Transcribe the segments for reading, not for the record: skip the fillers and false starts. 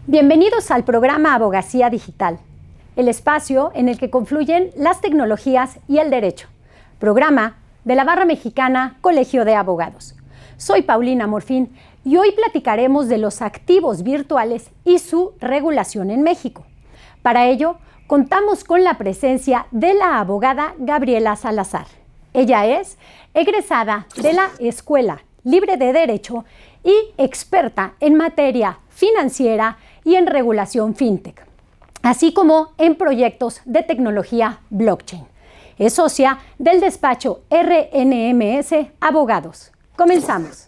Bienvenidos al programa Abogacía Digital, el espacio en el que confluyen las tecnologías y el derecho. Programa de la Barra Mexicana Colegio de Abogados. Soy Paulina Morfín y hoy platicaremos de los activos virtuales y su regulación en México. Para ello, contamos con la presencia de la abogada Gabriela Salazar. Ella es egresada de la Escuela Libre de Derecho y experta en materia financiera y en regulación fintech, así como en proyectos de tecnología blockchain. Es socia del despacho RNMS Abogados. Comenzamos.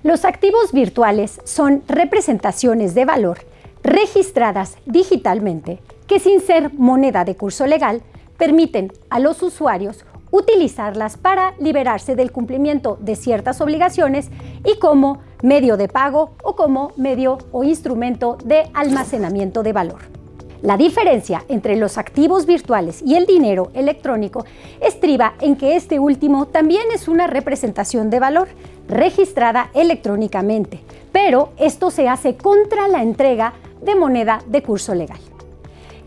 Los activos virtuales son representaciones de valor registradas digitalmente que, sin ser moneda de curso legal, permiten a los usuarios utilizarlas para liberarse del cumplimiento de ciertas obligaciones y como medio de pago o como medio o instrumento de almacenamiento de valor. La diferencia entre los activos virtuales y el dinero electrónico estriba en que este último también es una representación de valor registrada electrónicamente, pero esto se hace contra la entrega de moneda de curso legal.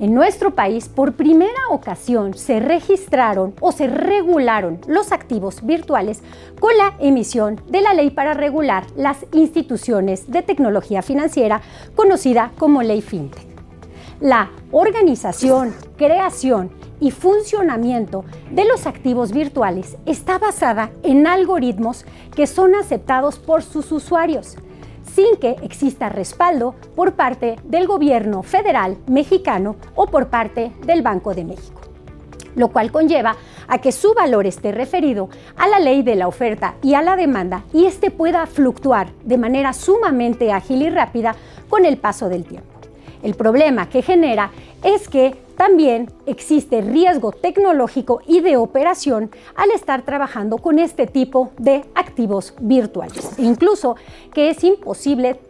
En nuestro país, por primera ocasión, se registraron o se regularon los activos virtuales con la emisión de la ley para regular las instituciones de tecnología financiera, conocida como Ley Fintech. La organización, creación y funcionamiento de los activos virtuales está basada en algoritmos que son aceptados por sus usuarios, sin que exista respaldo por parte del gobierno federal mexicano o por parte del Banco de México, lo cual conlleva a que su valor esté referido a la ley de la oferta y a la demanda y este pueda fluctuar de manera sumamente ágil y rápida con el paso del tiempo. El problema que genera es que también existe riesgo tecnológico y de operación al estar trabajando con este tipo de activos virtuales. E incluso que es imposible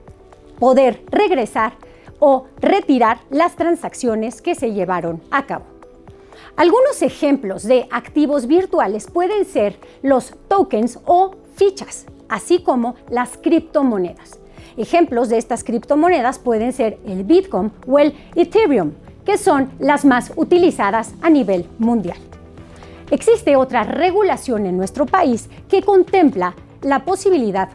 poder regresar o retirar las transacciones que se llevaron a cabo. Algunos ejemplos de activos virtuales pueden ser los tokens o fichas, así como las criptomonedas. Ejemplos de estas criptomonedas pueden ser el Bitcoin o el Ethereum, que son las más utilizadas a nivel mundial. Existe otra regulación en nuestro país que contempla la posibilidad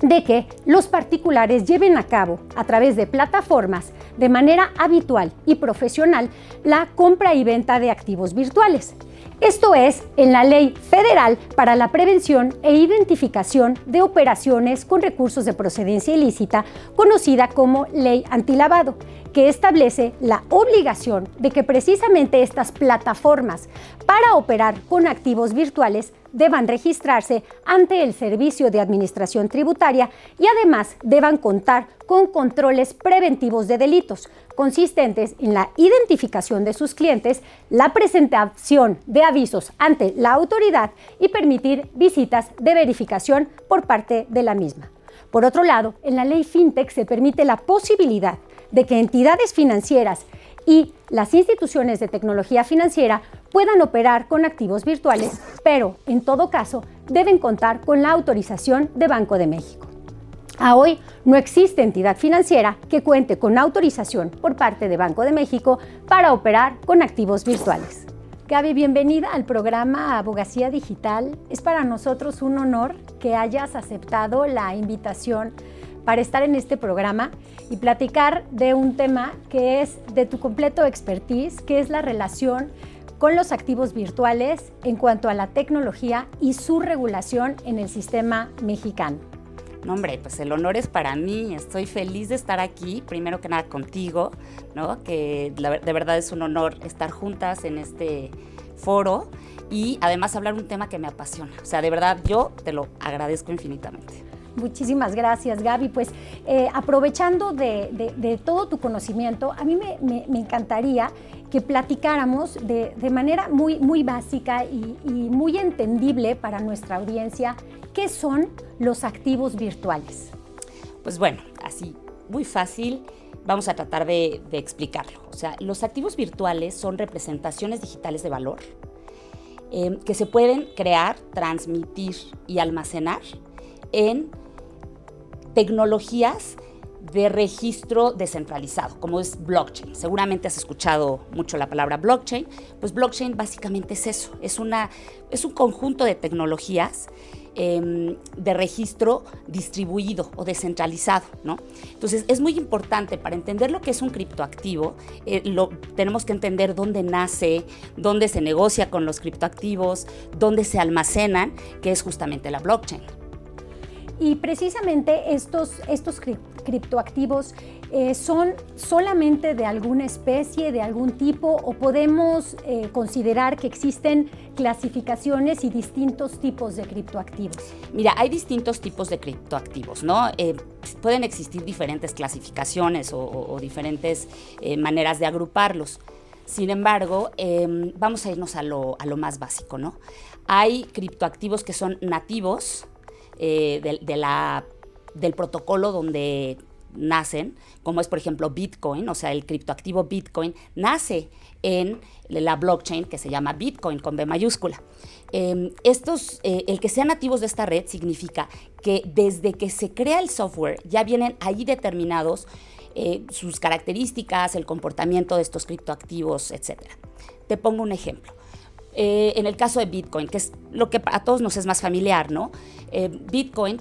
de que los particulares lleven a cabo, a través de plataformas, de manera habitual y profesional, la compra y venta de activos virtuales. Esto es en la Ley Federal para la Prevención e Identificación de Operaciones con Recursos de Procedencia Ilícita, conocida como Ley Antilavado, que establece la obligación de que precisamente estas plataformas para operar con activos virtuales deban registrarse ante el Servicio de Administración Tributaria y además deban contar con controles preventivos de delitos, consistentes en la identificación de sus clientes, la presentación de avisos ante la autoridad y permitir visitas de verificación por parte de la misma. Por otro lado, en la Ley Fintech se permite la posibilidad de que entidades financieras y las instituciones de tecnología financiera puedan operar con activos virtuales, pero en todo caso deben contar con la autorización de Banco de México. A hoy no existe entidad financiera que cuente con autorización por parte de Banco de México para operar con activos virtuales. Gaby, bienvenida al programa Abogacía Digital. Es para nosotros un honor que hayas aceptado la invitación para estar en este programa y platicar de un tema que es de tu completo expertise, que es la relación con los activos virtuales en cuanto a la tecnología y su regulación en el sistema mexicano. No, hombre, pues el honor es para mí. Estoy feliz de estar aquí, primero que nada contigo, ¿no? Que de verdad es un honor estar juntas en este foro y además hablar un tema que me apasiona. O sea, de verdad yo te lo agradezco infinitamente. Muchísimas gracias, Gaby. Pues aprovechando de todo tu conocimiento, a mí me encantaría que platicáramos de manera muy básica y muy entendible para nuestra audiencia qué son los activos virtuales. Pues bueno, así, muy fácil, vamos a tratar de explicarlo. O sea, los activos virtuales son representaciones digitales de valor que se pueden crear, transmitir y almacenar en tecnologías de registro descentralizado, como es blockchain. Seguramente has escuchado mucho la palabra blockchain. Pues blockchain básicamente es eso, es un conjunto de tecnologías de registro distribuido o descentralizado, ¿no? Entonces, es muy importante para entender lo que es un criptoactivo, tenemos que entender dónde nace, dónde se negocia con los criptoactivos, dónde se almacenan, que es justamente la blockchain. Y precisamente estos criptoactivos son solamente de alguna especie, de algún tipo, o podemos considerar que existen clasificaciones y distintos tipos de criptoactivos. Mira, hay distintos tipos de criptoactivos, ¿no? Pueden existir diferentes clasificaciones o diferentes maneras de agruparlos. Sin embargo, vamos a irnos a lo más básico, ¿no? Hay criptoactivos que son nativos del protocolo donde nacen, como es por ejemplo Bitcoin, o sea, el criptoactivo Bitcoin nace en la blockchain que se llama Bitcoin con B mayúscula. El que sean nativos de esta red significa que desde que se crea el software ya vienen ahí determinados sus características, el comportamiento de estos criptoactivos, etc. Te pongo un ejemplo. En el caso de Bitcoin, que es lo que a todos nos es más familiar, ¿no? Bitcoin,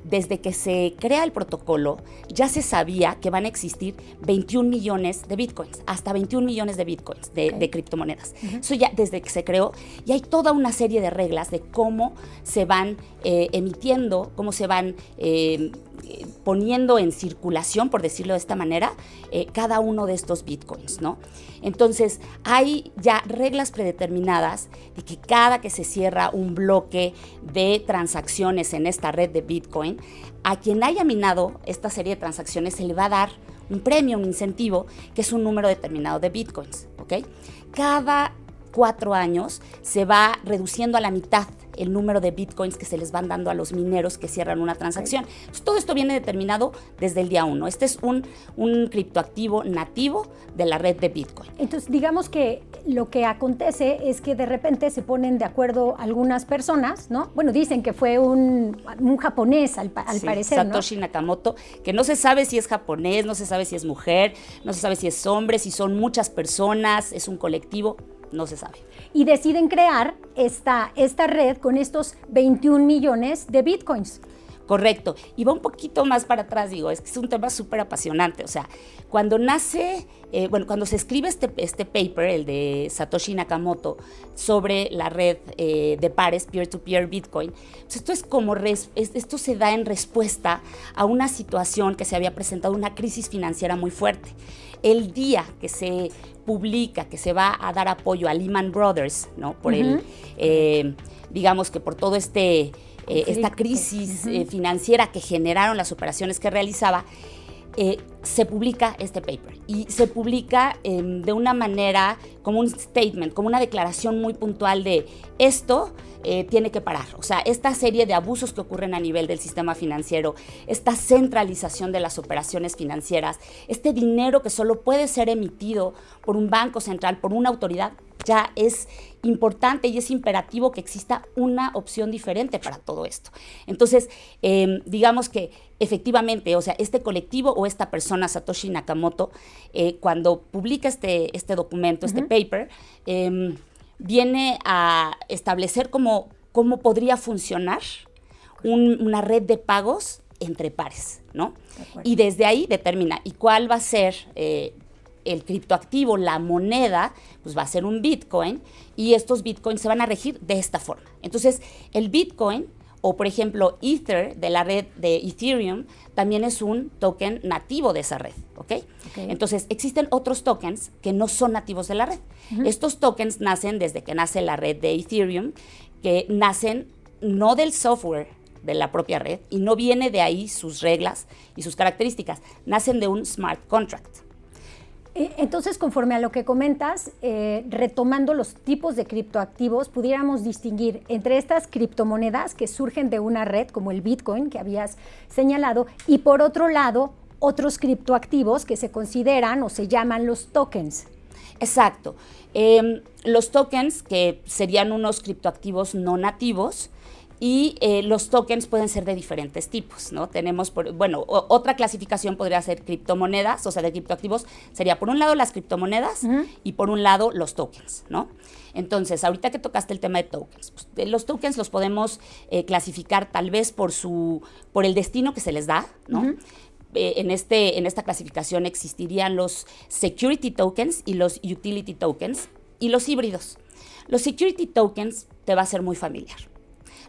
desde que se crea el protocolo, ya se sabía que van a existir 21 millones de Bitcoins, hasta 21 millones de Bitcoins, de criptomonedas. Eso ya desde que se creó, y hay toda una serie de reglas de cómo se van emitiendo, cómo se van poniendo en circulación, por decirlo de esta manera, cada uno de estos Bitcoins, ¿no? Entonces, hay ya reglas predeterminadas de que cada que se cierra un bloque de transacciones en esta red de Bitcoin, a quien haya minado esta serie de transacciones se le va a dar un premio, un incentivo, que es un número determinado de Bitcoins, ¿ok? Cada 4 años se va reduciendo a la mitad el número de Bitcoins que se les van dando a los mineros que cierran una transacción. Entonces, todo esto viene determinado desde el día 1. Este es un criptoactivo nativo de la red de Bitcoin. Entonces, digamos que lo que acontece es que de repente se ponen de acuerdo algunas personas, ¿no? Bueno, dicen que fue un japonés al parecer, Satoshi Nakamoto, que no se sabe si es japonés, no se sabe si es mujer, no se sabe si es hombre, si son muchas personas, es un colectivo. No se sabe. Y deciden crear esta red con estos 21 millones de Bitcoins. Correcto. Y va un poquito más para atrás, digo, es que es un tema súper apasionante. O sea, cuando cuando se escribe este paper, el de Satoshi Nakamoto, sobre la red de pares, peer-to-peer Bitcoin, pues esto se da en respuesta a una situación que se había presentado, una crisis financiera muy fuerte. El día que se publica que se va a dar apoyo a Lehman Brothers, ¿no? Por digamos que por todo esta crisis financiera que generaron las operaciones que realizaba, se publica este paper y se publica de una manera como un statement, como una declaración muy puntual de esto tiene que parar. O sea, esta serie de abusos que ocurren a nivel del sistema financiero, esta centralización de las operaciones financieras, este dinero que solo puede ser emitido por un banco central, por una autoridad, ya es importante y es imperativo que exista una opción diferente para todo esto. Entonces, digamos que efectivamente, o sea, este colectivo o esta persona, Satoshi Nakamoto, cuando publica este documento, este paper, viene a establecer cómo podría funcionar una red de pagos entre pares, ¿no? Y desde ahí determina, ¿y cuál va a ser el criptoactivo, la moneda? Pues va a ser un Bitcoin, y estos Bitcoins se van a regir de esta forma. Entonces, el Bitcoin, o por ejemplo Ether de la red de Ethereum, también es un token nativo de esa red, ¿ok? Entonces, existen otros tokens que no son nativos de la red. Estos tokens nacen desde que nace la red de Ethereum, que nacen no del software de la propia red, y no viene de ahí sus reglas y sus características, nacen de un smart contract. Entonces, conforme a lo que comentas, retomando los tipos de criptoactivos, pudiéramos distinguir entre estas criptomonedas que surgen de una red, como el Bitcoin que habías señalado, y por otro lado, otros criptoactivos que se consideran o se llaman los tokens. Exacto. Los tokens, que serían unos criptoactivos no nativos, y los tokens pueden ser de diferentes tipos, ¿no? Tenemos, otra clasificación podría ser criptomonedas, o sea, de criptoactivos, sería por un lado las criptomonedas y por un lado los tokens, ¿no? Entonces, ahorita que tocaste el tema de tokens, pues, los tokens los podemos clasificar tal vez por el destino que se les da, ¿no? En esta clasificación existirían los security tokens y los utility tokens y los híbridos. Los security tokens te va a ser muy familiar.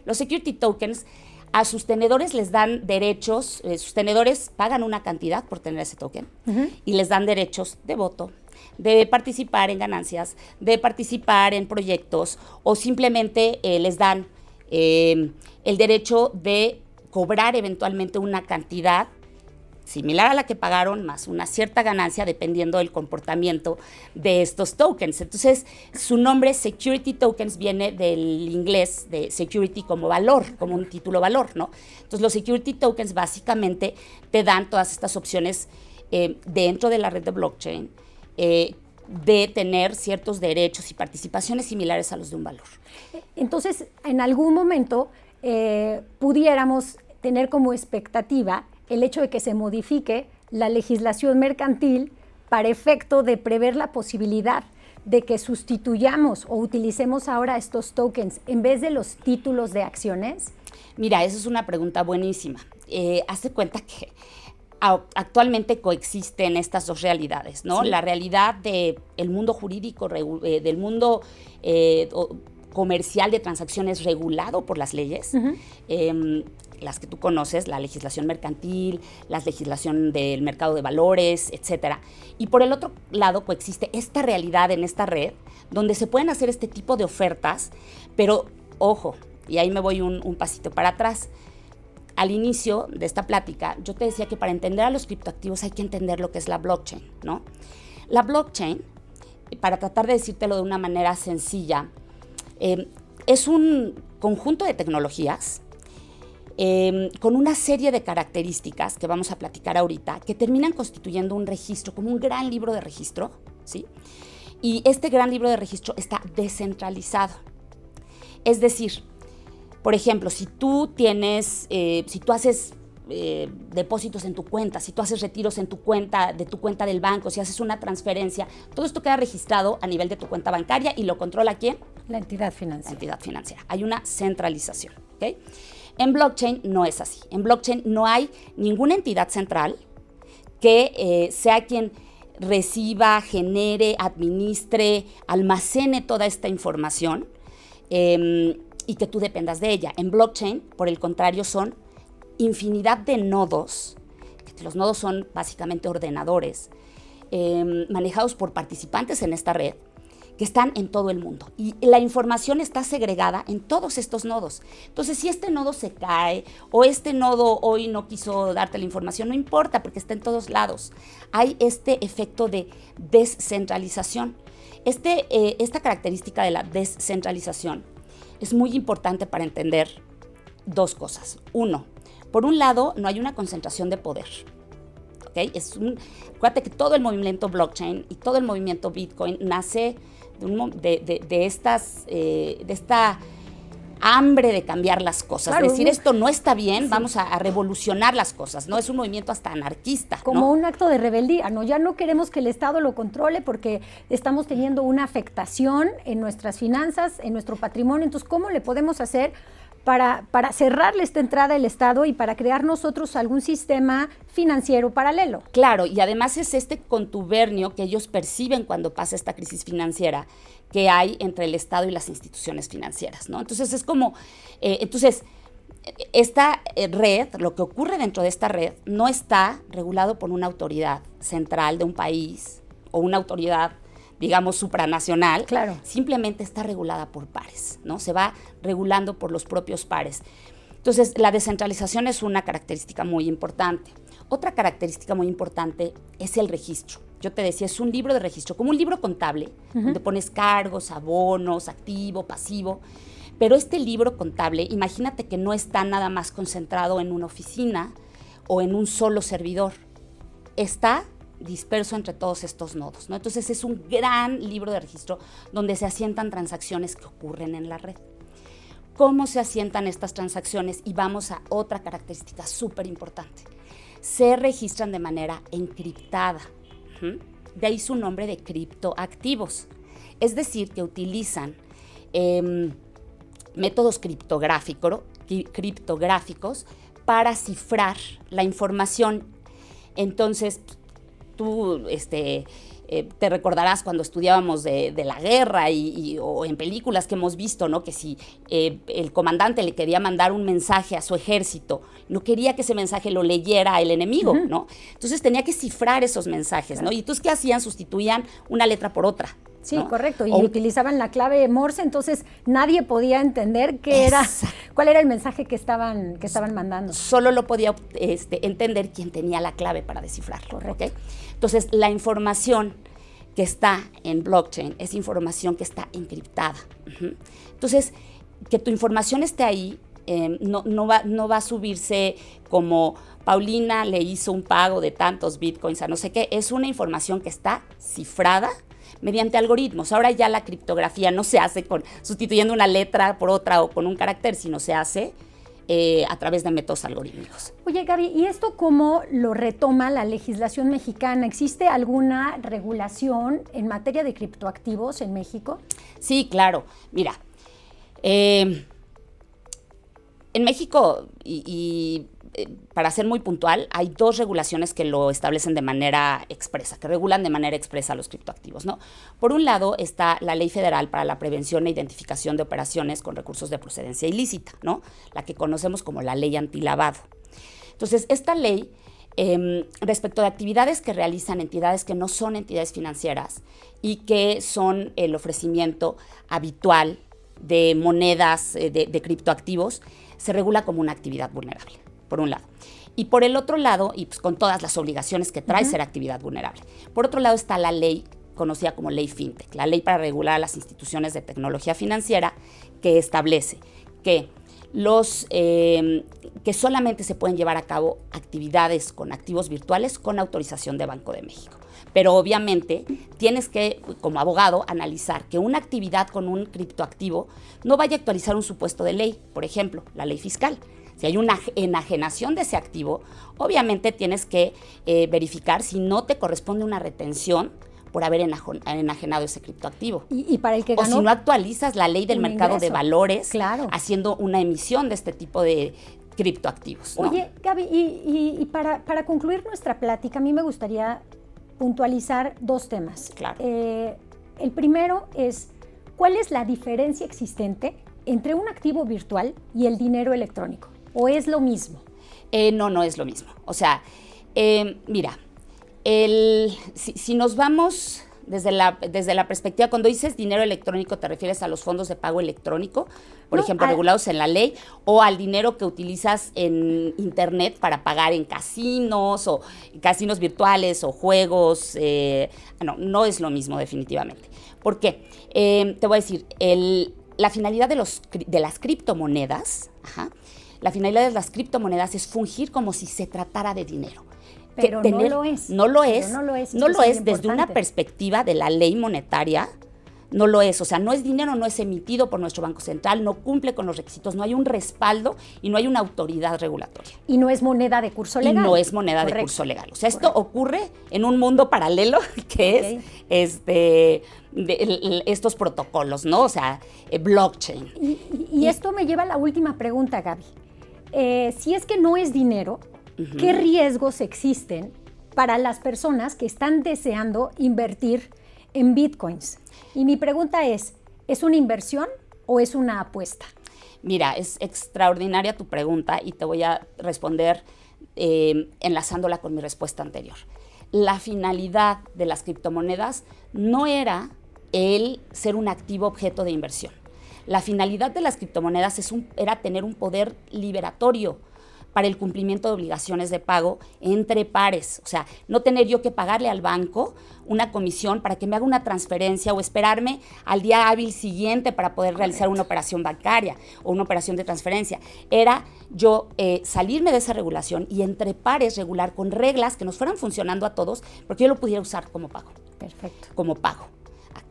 Los security tokens a sus tenedores les dan derechos, sus tenedores pagan una cantidad por tener ese token y les dan derechos de voto, de participar en ganancias, de participar en proyectos o simplemente les dan el derecho de cobrar eventualmente una cantidad similar a la que pagaron, más una cierta ganancia dependiendo del comportamiento de estos tokens. Entonces, su nombre Security Tokens viene del inglés de security como valor, como un título valor, ¿no? Entonces, los Security Tokens básicamente te dan todas estas opciones dentro de la red de blockchain de tener ciertos derechos y participaciones similares a los de un valor. Entonces, en algún momento pudiéramos tener como expectativa el hecho de que se modifique la legislación mercantil para efecto de prever la posibilidad de que sustituyamos o utilicemos ahora estos tokens en vez de los títulos de acciones? Mira, esa es una pregunta buenísima. Haz de cuenta que actualmente coexisten estas dos realidades, ¿no? Sí. La realidad del mundo jurídico, del mundo comercial de transacciones regulado por las leyes, las que tú conoces, la legislación mercantil, la legislación del mercado de valores, etcétera. Y por el otro lado coexiste esta realidad en esta red donde se pueden hacer este tipo de ofertas, pero ojo, y ahí me voy un pasito para atrás. Al inicio de esta plática, yo te decía que para entender a los criptoactivos hay que entender lo que es la blockchain, ¿no? La blockchain, para tratar de decírtelo de una manera sencilla, es un conjunto de tecnologías con una serie de características que vamos a platicar ahorita, que terminan constituyendo un registro, como un gran libro de registro, ¿sí? Y este gran libro de registro está descentralizado. Es decir, por ejemplo, si tú haces depósitos en tu cuenta, si tú haces retiros en tu cuenta del banco, si haces una transferencia, todo esto queda registrado a nivel de tu cuenta bancaria y lo controla ¿quién? La entidad financiera. La entidad financiera. Hay una centralización, ¿ok? En blockchain no es así. En blockchain no hay ninguna entidad central que sea quien reciba, genere, administre, almacene toda esta información y que tú dependas de ella. En blockchain, por el contrario, son infinidad de nodos, que los nodos son básicamente ordenadores, manejados por participantes en esta red, que están en todo el mundo. Y la información está segregada en todos estos nodos. Entonces, si este nodo se cae o este nodo hoy no quiso darte la información, no importa porque está en todos lados. Hay este efecto de descentralización. Esta característica de la descentralización es muy importante para entender dos cosas. Uno, por un lado, no hay una concentración de poder. ¿Okay? Acuérdate que todo el movimiento blockchain y todo el movimiento Bitcoin nace de esta hambre de cambiar las cosas. Claro, es decir, esto no está bien, sí. Vamos a revolucionar las cosas, ¿no? Es un movimiento hasta anarquista, como ¿no? Un acto de rebeldía, ¿no? Ya no queremos que el Estado lo controle porque estamos teniendo una afectación en nuestras finanzas, en nuestro patrimonio. Entonces, ¿cómo le podemos hacer para cerrarle esta entrada al Estado y para crear nosotros algún sistema financiero paralelo? Claro, y además es este contubernio que ellos perciben cuando pasa esta crisis financiera que hay entre el Estado y las instituciones financieras, ¿no? Entonces es como, esta red, lo que ocurre dentro de esta red no está regulado por una autoridad central de un país o una autoridad, digamos, supranacional, claro. Simplemente está regulada por pares, ¿no? Se va regulando por los propios pares. Entonces, la descentralización es una característica muy importante. Otra característica muy importante es el registro. Yo te decía, es un libro de registro, como un libro contable, donde pones cargos, abonos, activo, pasivo. Pero este libro contable, imagínate que no está nada más concentrado en una oficina o en un solo servidor. Está disperso entre todos estos nodos, ¿no? Entonces es un gran libro de registro donde se asientan transacciones que ocurren en la red. ¿Cómo se asientan estas transacciones? Y vamos a otra característica súper importante. Se registran de manera encriptada. De ahí su nombre de criptoactivos. Es decir, que utilizan métodos criptográficos para cifrar la información. Entonces, tú te recordarás cuando estudiábamos de la guerra o en películas que hemos visto, ¿no? Que si el comandante le quería mandar un mensaje a su ejército, no quería que ese mensaje lo leyera el enemigo, ¿no? Entonces tenía que cifrar esos mensajes, ¿no? Y entonces, ¿qué hacían? Sustituían una letra por otra. Sí, ¿no? correcto, y utilizaban la clave Morse, entonces nadie podía entender cuál era el mensaje que estaban mandando. Solo lo podía entender quien tenía la clave para descifrarlo. Correcto. ¿Okay? Entonces, la información que está en blockchain es información que está encriptada. Entonces, que tu información esté ahí no va a subirse como Paulina le hizo un pago de tantos bitcoins a no sé qué. Es una información que está cifrada mediante algoritmos. Ahora ya la criptografía no se hace sustituyendo una letra por otra o con un carácter, sino se hace a través de métodos algorítmicos. Oye, Gaby, ¿y esto cómo lo retoma la legislación mexicana? ¿Existe alguna regulación en materia de criptoactivos en México? Sí, claro. Mira, en México, para ser muy puntual, hay dos regulaciones que lo establecen de manera expresa, que regulan de manera expresa los criptoactivos, ¿no? Por un lado está la Ley Federal para la Prevención e Identificación de Operaciones con Recursos de Procedencia Ilícita, ¿no? La que conocemos como la Ley Antilavado. Entonces, esta ley, respecto de actividades que realizan entidades que no son entidades financieras y que son el ofrecimiento habitual de monedas, de criptoactivos, se regula como una actividad vulnerable, por un lado. Y por el otro lado, y pues con todas las obligaciones que trae ser actividad vulnerable. Por otro lado está la ley conocida como Ley FinTech, la ley para regular a las instituciones de tecnología financiera, que establece que que solamente se pueden llevar a cabo actividades con activos virtuales con autorización de Banco de México. Pero obviamente tienes que, como abogado, analizar que una actividad con un criptoactivo no vaya a actualizar un supuesto de ley, por ejemplo, la ley fiscal. Si hay una enajenación de ese activo, obviamente tienes que verificar si no te corresponde una retención por haber enajenado ese criptoactivo. Y para el que ganó, o si no actualizas la ley del mercado de valores, claro, haciendo una emisión de este tipo de criptoactivos, ¿no? Oye, Gaby, y para concluir nuestra plática, a mí me gustaría puntualizar dos temas. Claro. El primero es, ¿cuál es la diferencia existente entre un activo virtual y el dinero electrónico? ¿O es lo mismo? No es lo mismo. O sea, mira, si nos vamos desde la perspectiva, cuando dices dinero electrónico, ¿te refieres a los fondos de pago electrónico, por ejemplo, regulados en la ley, o al dinero que utilizas en internet para pagar en casinos o casinos virtuales o juegos? No es lo mismo definitivamente. ¿Por qué? Te voy a decir, la finalidad de las criptomonedas, la finalidad de las criptomonedas es fungir como si se tratara de dinero. Pero no lo es. No lo es desde una perspectiva de la ley monetaria, no lo es. O sea, no es dinero, no es emitido por nuestro Banco Central, no cumple con los requisitos, no hay un respaldo y no hay una autoridad regulatoria. Y no es moneda de curso legal. Y no es moneda de curso legal. O sea, esto ocurre en un mundo paralelo que es estos protocolos, ¿no? O sea, blockchain. Y esto me lleva a la última pregunta, Gaby. Si es que no es dinero, ¿qué riesgos existen para las personas que están deseando invertir en bitcoins? Y mi pregunta ¿es una inversión o es una apuesta? Mira, es extraordinaria tu pregunta y te voy a responder enlazándola con mi respuesta anterior. La finalidad de las criptomonedas no era el ser un activo objeto de inversión. La finalidad de las criptomonedas era tener un poder liberatorio para el cumplimiento de obligaciones de pago entre pares. O sea, no tener yo que pagarle al banco una comisión para que me haga una transferencia o esperarme al día hábil siguiente para poder realizar una operación bancaria o una operación de transferencia. Era yo salirme de esa regulación y entre pares regular con reglas que nos fueran funcionando a todos, porque yo lo pudiera usar como pago. Perfecto. Como pago.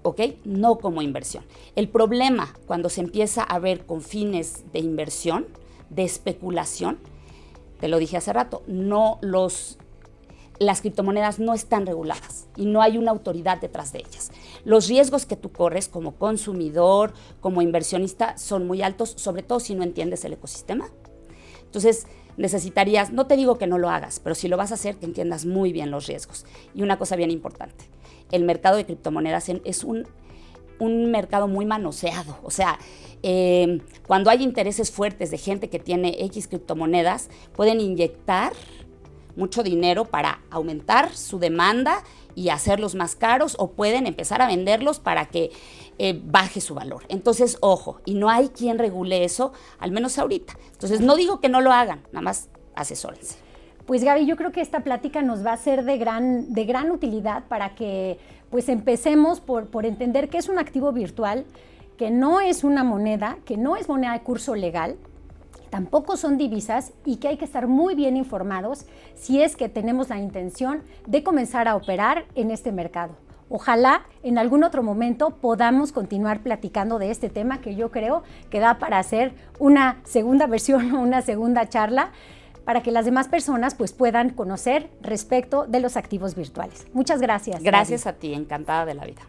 ¿Ok? No como inversión. El problema cuando se empieza a ver con fines de inversión, de especulación, te lo dije hace rato, las criptomonedas no están reguladas y no hay una autoridad detrás de ellas. Los riesgos que tú corres como consumidor, como inversionista, son muy altos, sobre todo si no entiendes el ecosistema. Entonces, necesitarías, no te digo que no lo hagas, pero si lo vas a hacer, que entiendas muy bien los riesgos. Y una cosa bien importante, el mercado de criptomonedas es un mercado muy manoseado. O sea, cuando hay intereses fuertes de gente que tiene X criptomonedas, pueden inyectar mucho dinero para aumentar su demanda y hacerlos más caros, o pueden empezar a venderlos para que baje su valor. Entonces, ojo, y no hay quien regule eso, al menos ahorita. Entonces, no digo que no lo hagan, nada más asesórense. Pues Gaby, yo creo que esta plática nos va a ser de gran utilidad para que pues empecemos por entender que es un activo virtual, que no es una moneda, que no es moneda de curso legal, tampoco son divisas y que hay que estar muy bien informados si es que tenemos la intención de comenzar a operar en este mercado. Ojalá en algún otro momento podamos continuar platicando de este tema, que yo creo que da para hacer una segunda versión o una segunda charla, para que las demás personas pues puedan conocer respecto de los activos virtuales. Muchas gracias. Gracias a ti, encantada de la vida.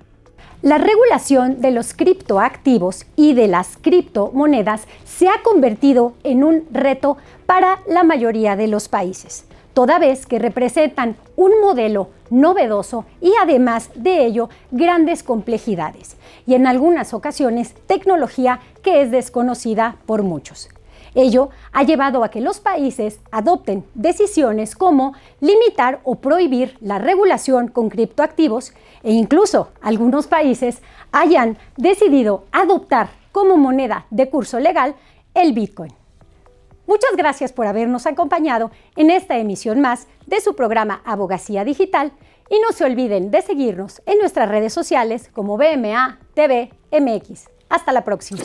La regulación de los criptoactivos y de las criptomonedas se ha convertido en un reto para la mayoría de los países, toda vez que representan un modelo novedoso y además de ello grandes complejidades y en algunas ocasiones tecnología que es desconocida por muchos. Ello ha llevado a que los países adopten decisiones como limitar o prohibir la regulación con criptoactivos e incluso algunos países hayan decidido adoptar como moneda de curso legal el Bitcoin. Muchas gracias por habernos acompañado en esta emisión más de su programa Abogacía Digital y no se olviden de seguirnos en nuestras redes sociales como BMA TV MX. Hasta la próxima.